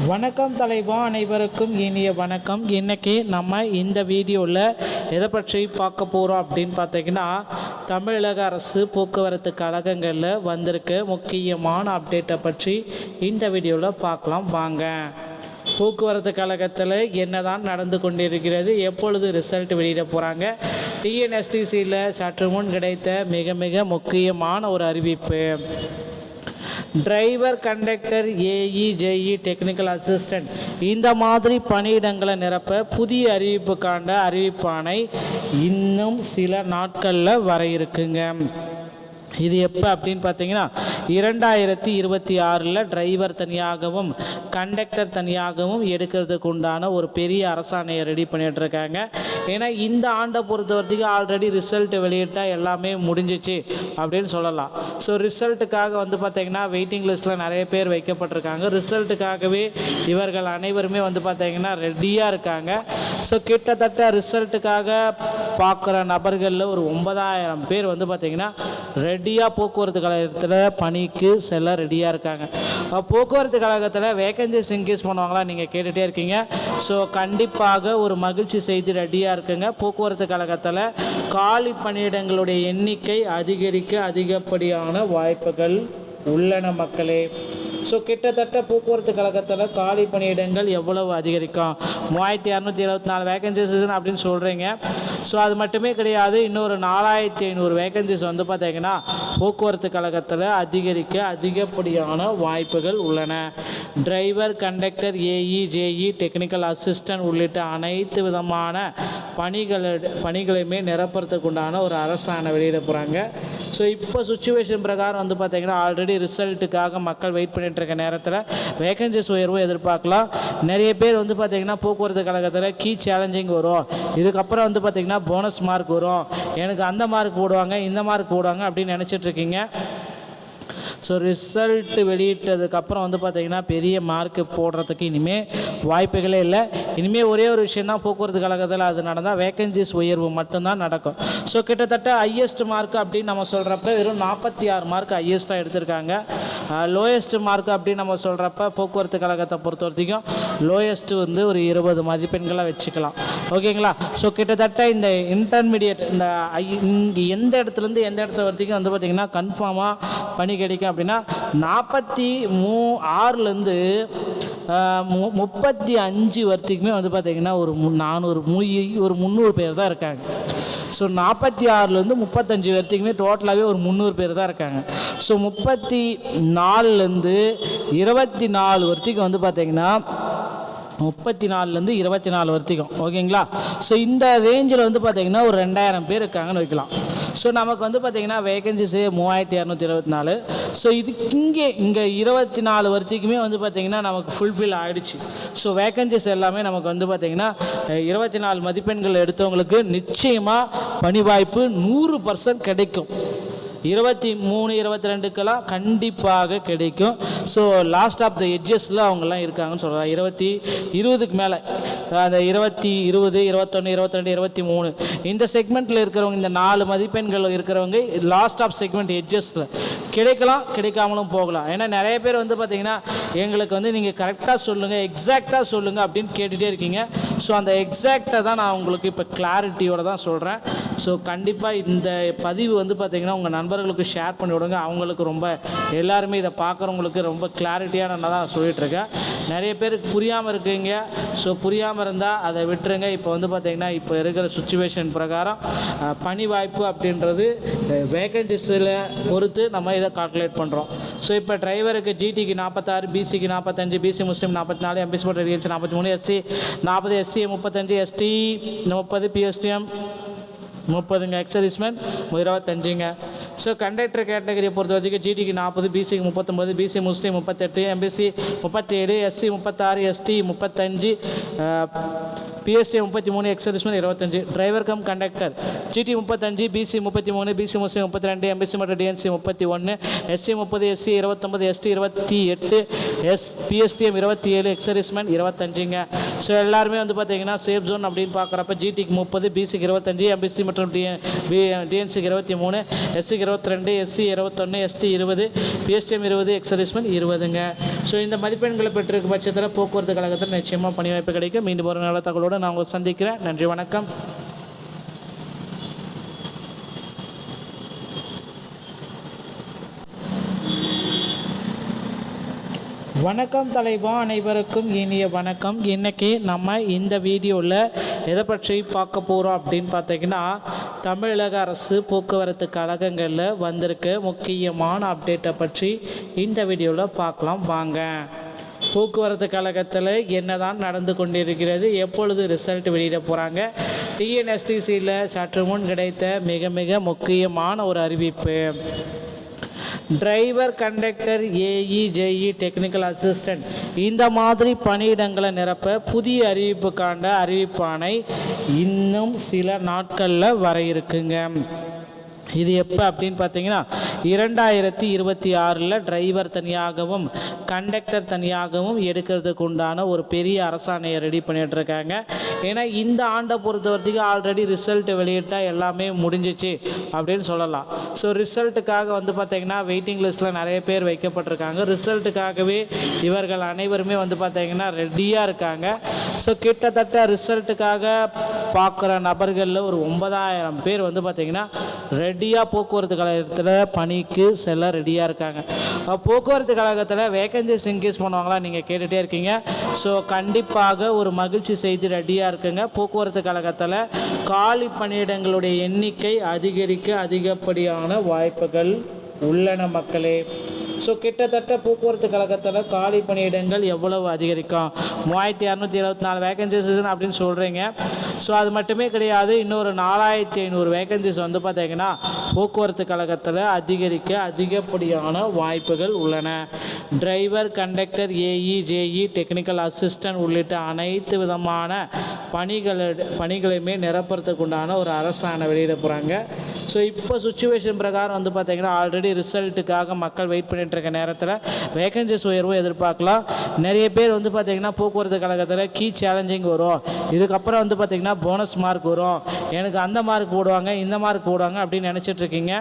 வணக்கம் தலைவா, அனைவருக்கும் இனிய வணக்கம். இன்றைக்கி நம்ம இந்த வீடியோவில் எதை பற்றி பார்க்க போகிறோம் அப்படின்னு பார்த்தீங்கன்னா, தமிழக அரசு போக்குவரத்து கழகங்களில் வந்திருக்க முக்கியமான அப்டேட்டை பற்றி இந்த வீடியோவில் பார்க்கலாம் வாங்க. போக்குவரத்து கழகத்தில் என்னதான் நடந்து கொண்டிருக்கிறது, எப்பொழுது ரிசல்ட் வெளியிட போகிறாங்க, டிஎன்எஸ்டிசியில் சற்று முன் கிடைத்த மிக மிக முக்கியமான ஒரு அறிவிப்பு. Driver, conductor, AE, JE, technical assistant இந்த மாதிரி பணியிடங்களை நிரப்ப புதிய அறிவிப்புக்கான அறிவிப்பானை இன்னும் சில நாட்களில் வர இருக்குங்க. இது எப்போ அப்படின்னு பார்த்தீங்கன்னா 2026 டிரைவர் தனியாகவும் கண்டக்டர் தனியாகவும் எடுக்கிறதுக்கு உண்டான ஒரு பெரிய அரசாணையை ரெடி பண்ணிகிட்டு இருக்காங்க. ஏன்னா இந்த ஆண்டை பொறுத்த வரைக்கும் ஆல்ரெடி ரிசல்ட் வெளியிட்டால் எல்லாமே முடிஞ்சிச்சு அப்படின்னு சொல்லலாம். ஸோ ரிசல்ட்டுக்காக பார்த்தீங்கன்னா வெயிட்டிங் லிஸ்ட்டில் நிறைய பேர் வைக்கப்பட்டிருக்காங்க. ரிசல்ட்டுக்காகவே இவர்கள் அனைவருமே பார்த்தீங்கன்னா ரெடியாக இருக்காங்க. ஸோ கிட்டத்தட்ட ரிசல்ட்டுக்காக பார்க்குற நபர்களில் ஒரு 9000 பேர் பார்த்தீங்கன்னா ரெடியாக போக்குவரத்து கழகத்தில் பணிக்கு செல்ல ரெடியாக இருக்காங்க. போக்குவரத்து கழகத்தில் வேகன்சிஸ் இன்க்ரீஸ் பண்ணுவாங்களா நீங்கள் கேட்டுகிட்டே இருக்கீங்க. ஸோ கண்டிப்பாக ஒரு மகிழ்ச்சி செய்தி ரெடியாக இருக்குங்க. போக்குவரத்து கழகத்தில் காலி பணியிடங்களுடைய எண்ணிக்கை அதிகப்படியான வாய்ப்புகள் உள்ளன மக்களே. ஸோ கிட்டத்தட்ட போக்குவரத்து கழகத்தில் காலி பணியிடங்கள் எவ்வளவு அதிகரிக்கும், 3274 வேகன்சிஸ் அப்படின்னு சொல்கிறீங்க. ஸோ அது மட்டுமே கிடையாது, இன்னொரு 4500 வேகன்சிஸ் பார்த்தீங்கன்னா போக்குவரத்து கழகத்தில் அதிகப்படியான வாய்ப்புகள் உள்ளன. Driver, conductor, AE, JE, technical assistant உள்ளிட்ட அனைத்து விதமான பணிகளையுமே நிரப்புறதுக்கு உண்டான ஒரு அரசாணை வெளியிட போகிறாங்க. ஸோ இப்போ சுச்சுவேஷன் பிரகாரம் பார்த்தீங்கன்னா ஆல்ரெடி ரிசல்ட்டுக்காக மக்கள் வெயிட் பண்ணிட்டு இருக்க நேரத்தில் வேகன்சிஸ் உயர்வும் எதிர்பார்க்கலாம். நிறைய பேர் பார்த்தீங்கன்னா போக்குவரத்து கழகத்தில் கீ சேலஞ்சிங் வரும், இதுக்கப்புறம் பார்த்தீங்கன்னா போனஸ் மார்க் வரும், எனக்கு அந்த மார்க் போடுவாங்க இந்த மார்க் போடுவாங்க அப்படின்னு நினச்சிட்ருக்கீங்க. ஸோ ரிசல்ட் வெளியிட்டதுக்கப்புறம் பார்த்தீங்கன்னா பெரிய மார்க்கு போடுறதுக்கு இனிமேல் வாய்ப்புகளே இல்லை. இனிமேல் ஒரே ஒரு விஷயந்தான் போக்குவரத்து கழகத்தில் அது நடந்தால் வேகன்சிஸ் உயர்வு மட்டும்தான் நடக்கும். ஸோ கிட்டத்தட்ட ஹையஸ்ட் மார்க் அப்படின்னு நம்ம சொல்கிறப்ப வெறும் 46 மார்க் ஹையஸ்ட்டாக எடுத்திருக்காங்க. லோயஸ்ட் மார்க் அப்படின்னு நம்ம சொல்கிறப்ப போக்குவரத்து கழகத்தை பொறுத்த வரைக்கும் லோயஸ்ட்டு ஒரு 20 மதிப்பெண்களை வச்சுக்கலாம். ஓகேங்களா. ஸோ கிட்டத்தட்ட இந்த இன்டர்மீடியட் இந்த இங்கே எந்த இடத்துலேருந்து எந்த இடத்துல வரைக்கும் பார்த்திங்கன்னா கன்ஃபார்மாக பணி கிடைக்கும் அப்படின்னா 46லேருந்து 35 வரைக்குமே பார்த்திங்கன்னா ஒரு 300 பேர் தான் இருக்காங்க. ஸோ 46லேருந்து 35 வரைக்குமே டோட்டலாகவே ஒரு 300 பேர் தான் இருக்காங்க. ஸோ 34லேருந்து 24 வரைக்கும் பார்த்திங்கன்னா 34லேருந்து 24 வரைக்கும். ஓகேங்களா. ஸோ இந்த ரேஞ்சில் பார்த்திங்கன்னா ஒரு 2000 பேர் இருக்காங்கன்னு வைக்கலாம். ஸோ நமக்கு பார்த்திங்கன்னா வேகன்சிஸு 3224. ஸோ இதுக்கு இங்கே 24 வரைக்குமே பார்த்திங்கன்னா நமக்கு ஃபுல்ஃபில் ஆகிடுச்சு. ஸோ வேகன்சிஸ் எல்லாமே நமக்கு பார்த்திங்கன்னா 24 மதிப்பெண்கள் எடுத்தவங்களுக்கு நிச்சயமாக பணி வாய்ப்பு 100% கிடைக்கும். 23, 22க்கெல்லாம் கண்டிப்பாக கிடைக்கும். ஸோ லாஸ்ட் ஆஃப் த எட்ஜஸில் அவங்கெல்லாம் இருக்காங்கன்னு சொல்கிறாங்க. 20க்கு மேலே அந்த 20, 20, 21, 22, 23 இந்த செக்மெண்ட்டில் இருக்கிறவங்க, இந்த 4 மதிப்பெண்கள் இருக்கிறவங்க லாஸ்ட் ஆஃப் செக்மெண்ட் எட்ஜஸில் கிடைக்கலாம், கிடைக்காமலும் போகலாம். ஏன்னா நிறைய பேர் பார்த்திங்கன்னா எங்களுக்கு நீங்கள் கரெக்டாக சொல்லுங்கள், எக்ஸாக்டாக சொல்லுங்கள் அப்படின்னு கேட்டுகிட்டே இருக்கீங்க. ஸோ அந்த எக்ஸாக்டாக தான் நான் உங்களுக்கு இப்போ கிளாரிட்டியோடு தான் சொல்கிறேன். ஸோ கண்டிப்பாக இந்த பதிவு பார்த்திங்கன்னா உங்கள் நண்பர்களுக்கு ஷேர் பண்ணி விடுங்க. அவங்களுக்கு ரொம்ப எல்லாருமே இதை பார்க்குறவங்களுக்கு ரொம்ப கிளாரிட்டியாக நான் தான் சொல்லிகிட்ருக்கேன். நிறைய பேருக்கு புரியாமல் இருக்குங்க. ஸோ புரியாமல் இருந்தால் அதை விட்டுருங்க. இப்போ பார்த்திங்கன்னா இப்போ இருக்கிற சுச்சுவேஷன் பிரகாரம் பணி வாய்ப்பு அப்படின்றது வேகன்சிஸில் பொறுத்து நம்ம இதை கால்குலேட் பண்ணுறோம். ஸோ இப்போ டிரைவருக்கு ஜிடிக்கு 46, பிசிக்கு 45, பிசி முஸ்லீம் 44, எம்பிசி போட்ட ரியல்ஸ் 43, எஸ்சி 40, எஸ்சி 35, எஸ்டி 30, பிஎஸ்டிஎம் 30ங்க, எக்ஸர்வீஸ்மேன் 25ங்க. ஸோ கண்டக்டர் கேட்டகரியை பொறுத்த வரைக்கும் ஜிடிக்கு 40, பிசிக்கு 39, BC Muslim 38, MBC 37, SC 36, ST 35, PST 33, ex serviceman 25. Driver cum conductor GT 35, BC 33, BC Muslim 32, MBC மற்றும் DNC 31, SC 30, SC 29, ST 28, PSTM 27, ex serviceman 25ங்க. ஸோ எல்லாருமே வந்து பார்த்தீங்கன்னா சேஃப் ஜோன் அப்படின்னு பார்க்குறப்ப ஜிடிக்கு 30, பிசிக்கு 25, எம்பிசி மற்றும் டிஎன்சிக்கு 23, எஸ்சிக்கு 22, SC 21, ST 20, PSTM 20, ex serviceman 20ங்க. ஸோ இந்த மதிப்பெண்களை பெற்றிருக்கும் பட்சத்தில் போக்குவரத்து கழகத்தில் நிச்சயமாக பணி வாய்ப்பு கிடைக்கும். மீண்டும் ஒரு நல்ல தகவலோடு நான் உங்களை சந்திக்கிறேன். நன்றி, வணக்கம். வணக்கம் தலைவா, அனைவருக்கும் இனிய வணக்கம். இன்றைக்கி நம்ம இந்த வீடியோவில் எதை பற்றி பார்க்க போகிறோம் அப்படின்னு பார்த்தீங்கன்னா, தமிழக அரசு போக்குவரத்து கழகங்களில் வந்திருக்க முக்கியமான அப்டேட்டை பற்றி இந்த வீடியோவில் பார்க்கலாம் வாங்க. போக்குவரத்து கழகத்தில் என்னதான் நடந்து கொண்டிருக்கிறது, எப்பொழுது ரிசல்ட் வெளியிட போகிறாங்க, டிஎன்எஸ்டிசியில் சற்று முன் கிடைத்த மிக மிக முக்கியமான ஒரு அறிவிப்பு. Driver, conductor, AE, JE, technical assistant இந்த மாதிரி பணியிடங்களை நிரப்ப புதிய அறிவிப்புக்கான அறிவிப்பானை இன்னும் சில நாட்களில் வர இருக்குங்க. இது எப்போ அப்படின்னு பார்த்தீங்கன்னா 2026 டிரைவர் தனியாகவும் கண்டக்டர் தனியாகவும் எடுக்கிறதுக்கு உண்டான ஒரு பெரிய அரசாணையை ரெடி பண்ணிகிட்ருக்காங்க. ஏன்னா இந்த ஆண்டை பொறுத்த வரைக்கும் ஆல்ரெடி ரிசல்ட் வெளியிட்டால் எல்லாமே முடிஞ்சிச்சு அப்படின்னு சொல்லலாம். ஸோ ரிசல்ட்டுக்காக வந்து பார்த்திங்கன்னா வெயிட்டிங் லிஸ்ட்டில் நிறைய பேர் வைக்கப்பட்டிருக்காங்க. ரிசல்ட்டுக்காகவே இவர்கள் அனைவருமே வந்து பார்த்திங்கன்னா ரெடியாக இருக்காங்க. ஸோ கிட்டத்தட்ட ரிசல்ட்டுக்காக பார்க்குற நபர்களில் ஒரு 9000 பேர் வந்து பார்த்திங்கன்னா ரெடியாக போக்குவரத்து கழகத்தில் பணிக்கு செல்ல ரெடியாக இருக்காங்க. போக்குவரத்து கழகத்தில் வேகன்சிஸ் இன்க்ரீஸ் பண்ணுவாங்களா நீங்கள் கேட்டுகிட்டே இருக்கீங்க. ஸோ கண்டிப்பாக ஒரு மகிழ்ச்சி செய்தி ரெடியாக இருக்குங்க. போக்குவரத்து கழகத்தில் காலி பணியிடங்களுடைய எண்ணிக்கை அதிகப்படியான வாய்ப்புகள் உள்ளன மக்களே. ஸோ கிட்டத்தட்ட போக்குவரத்து கழகத்தில் காலி பணியிடங்கள் எவ்வளவு அதிகரிக்கும், 3224 வேகன்சிஸ் அப்படின்னு சொல்கிறீங்க. ஸோ அது மட்டுமே கிடையாது, இன்னொரு 4500 வேகன்சிஸ் வந்து பார்த்திங்கன்னா போக்குவரத்து கழகத்தில் அதிகப்படியான வாய்ப்புகள் உள்ளன. Driver, conductor, AE, JE, technical assistant உள்ளிட்ட அனைத்து விதமான பணிகளையுமே நிரப்புறதுக்கு உண்டான ஒரு அரசாணை வெளியிட போகிறாங்க. ஸோ இப்போ சுச்சுவேஷன் பிரகாரம் வந்து பார்த்திங்கன்னா ஆல்ரெடி ரிசல்ட்டுக்காக மக்கள் வெயிட் பண்ணிட்டு இருக்க நேரத்தில் வேகன்சிஸ் உயர்வும் எதிர்பார்க்கலாம். நிறைய பேர் வந்து பார்த்திங்கன்னா போக்குவரத்து கழகத்தில் கீ சேலஞ்சிங் வரும், இதுக்கப்புறம் வந்து பார்த்திங்கன்னா போனஸ் மார்க் வரும், எனக்கு அந்த மார்க் போடுவாங்க இந்த மார்க் போடுவாங்க அப்படின்னு நினச்சிட்ருக்கீங்க.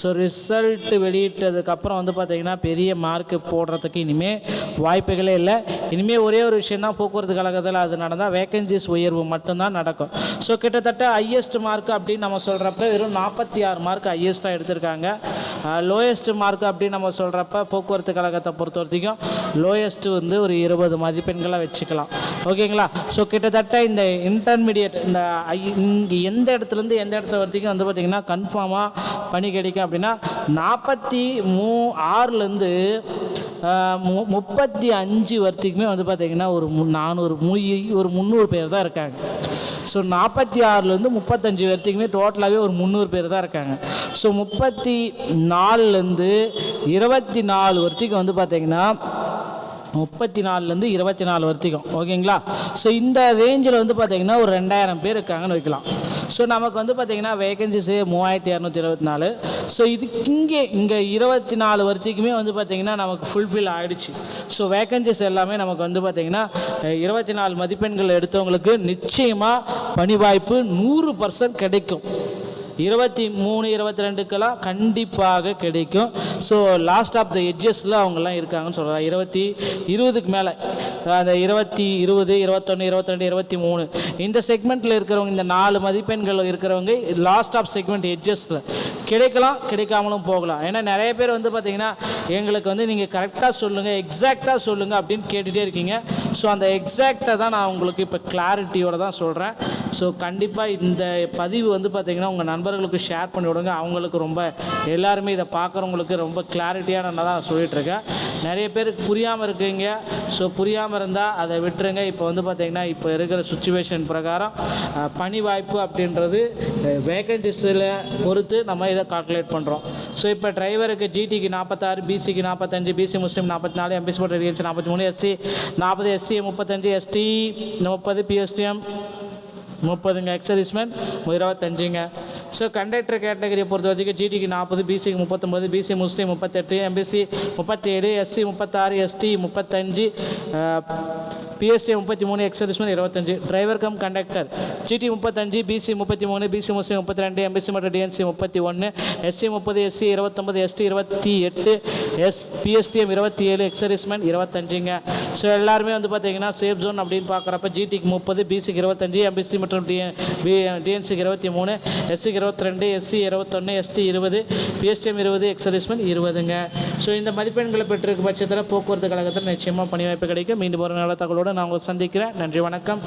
ஸோ ரிசல்ட் வெளியிட்டதுக்கப்புறம் வந்து பார்த்திங்கன்னா பெரிய மார்க்கு போடுறதுக்கு இனிமேல் வாய்ப்புகளே இல்லை. இனிமேல் ஒரே ஒரு விஷயந்தான், போக்குவரத்து கழகத்தில் அது நடந்தால் வேகன்சிஸ் உயர்வு மட்டும்தான் நடக்கும். ஸோ கிட்டத்தட்ட ஹையஸ்ட் மார்க் அப்படின்னு நம்ம சொல்கிறப்ப வெறும் 46 மார்க் ஹையஸ்ட்டாக எடுத்திருக்காங்க. லோயஸ்ட் மார்க் அப்படின்னு நம்ம சொல்கிறப்ப போக்குவரத்து கழகத்தை பொறுத்த வரைக்கும் லோயஸ்ட்டு வந்து ஒரு 20 மதிப்பெண்களை வச்சுக்கலாம். ஓகேங்களா. ஸோ கிட்டத்தட்ட இந்த இன்டர்மீடியட் இந்த இங்கே எந்த இடத்துலேருந்து எந்த இடத்துல வரைக்கும் வந்து பார்த்திங்கன்னா கன்ஃபார்மாக பணி கிடைக்கும் அப்படின்னா 46லேருந்து 35 வரைக்குமே வந்து பார்த்திங்கன்னா ஒரு 300 பேர் தான் இருக்காங்க. ஸோ 46லேருந்து 35 வரைக்குமே டோட்டலாகவே ஒரு 300 பேர் தான் இருக்காங்க. ஸோ 34லேருந்து 24 வரைக்கும் வந்து பார்த்திங்கன்னா 34லேருந்து 24 வரைக்கும். ஓகேங்களா. ஸோ இந்த ரேஞ்சில் வந்து பார்த்திங்கன்னா ஒரு 2000 பேர் இருக்காங்கன்னு வைக்கலாம். ஸோ நமக்கு வந்து பார்த்திங்கன்னா வேகன்சிஸு 3224. ஸோ இங்கே 24 வரைக்குமே வந்து பார்த்திங்கன்னா நமக்கு ஃபுல்ஃபில் ஆகிடுச்சு. ஸோ வேகன்சிஸ் எல்லாமே நமக்கு வந்து பார்த்திங்கன்னா 24 மதிப்பெண்கள் எடுத்தவங்களுக்கு நிச்சயமாக பணி வாய்ப்பு 100% கிடைக்கும். 23, 22க்கெல்லாம் கண்டிப்பாக கிடைக்கும். ஸோ லாஸ்ட் ஆஃப் த எட்ஜஸில் அவங்கெல்லாம் இருக்காங்கன்னு சொல்லலாம். 20க்கு மேலே அந்த 20, 20, 21, 22, 23 இந்த செக்மெண்ட்டில் இருக்கிறவங்க, இந்த 4 மதிப்பெண்கள் இருக்கிறவங்க லாஸ்ட் ஆஃப் செக்மெண்ட் எட்ஜஸில் கிடைக்கலாம், கிடைக்காமலும் போகலாம். ஏன்னா நிறைய பேர் வந்து பார்த்திங்கன்னா எங்களுக்கு வந்து நீங்கள் கரெக்டாக சொல்லுங்கள், எக்ஸாக்டாக சொல்லுங்கள் அப்படின்னு கேட்டுகிட்டே இருக்கீங்க. ஸோ அந்த எக்ஸாக்டாக தான் நான் உங்களுக்கு இப்போ கிளாரிட்டியோடு தான் சொல்கிறேன். ஸோ கண்டிப்பாக இந்த பதிவு வந்து பார்த்திங்கன்னா உங்கள் நண்பர்களுக்கு ஷேர் பண்ணி விடுங்க. அவங்களுக்கு ரொம்ப எல்லாருமே இதை பார்க்குறவங்களுக்கு ரொம்ப கிளாரிட்டியான தான் சொல்லிகிட்ருக்கேன். நிறைய பேருக்கு புரியாமல் இருக்குங்க. ஸோ புரியாமல் இருந்தால் அதை விட்டுருங்க. இப்போ வந்து பார்த்திங்கன்னா இப்போ இருக்கிற சுச்சுவேஷன் பிரகாரம் பணி வாய்ப்பு அப்படின்றது வேகன்சிஸில் பொறுத்து நம்ம இதை கால்குலேட் பண்ணுறோம். ஸோ இப்போ டிரைவருக்கு ஜிடிக்கு 46, பிசிக்கு 45, பிசி முஸ்லீம் 44, எம்பிசி போட்ட DNC 43, SC 40, SC 35, ST 30, PSTM 30ங்க, எக்ஸர்வீஸ்மேன் 25ங்க. ஸோ கண்டக்டர் கேட்டகரியை பொறுத்த வரைக்கும் ஜிடிக்கு 40, பிசிக்கு 39, BC Muslim 38, MBC 37, SC 36, ST 35, PST 33, ex serviceman 25. Driver cum conductor GT 35, BC 33, BC Muslim 32, MBC மற்றும் DNC 31, SC 30, SC 29, ST 28, PSTM 27, ex serviceman 25ங்க. ஸோ எல்லாருமே வந்து பார்த்தீங்கன்னா சேஃப் ஜோன் அப்படின்னு பார்க்குறப்ப ஜிடிக்கு 30, பிசிக்கு 25, எம்பிசி மற்றும் டிஎன்சிக்கு 23, எஸ்சிக்கு 22, எஸ்சி 21, எஸ்டி 20, பிஎஸ்டிஎம் 20, எக்ஸர்வீஸ்மேன் 20ங்க. ஸோ இந்த மதிப்பெண்களை பெற்றிருக்க பட்சத்தில் போக்குவரத்து கழகத்தில் நிச்சயமாக பணி வாய்ப்பு கிடைக்கும். மீண்டும் ஒரு நல்ல தகவலோடு நான் உங்களை சந்திக்கிறேன். நன்றி, வணக்கம்.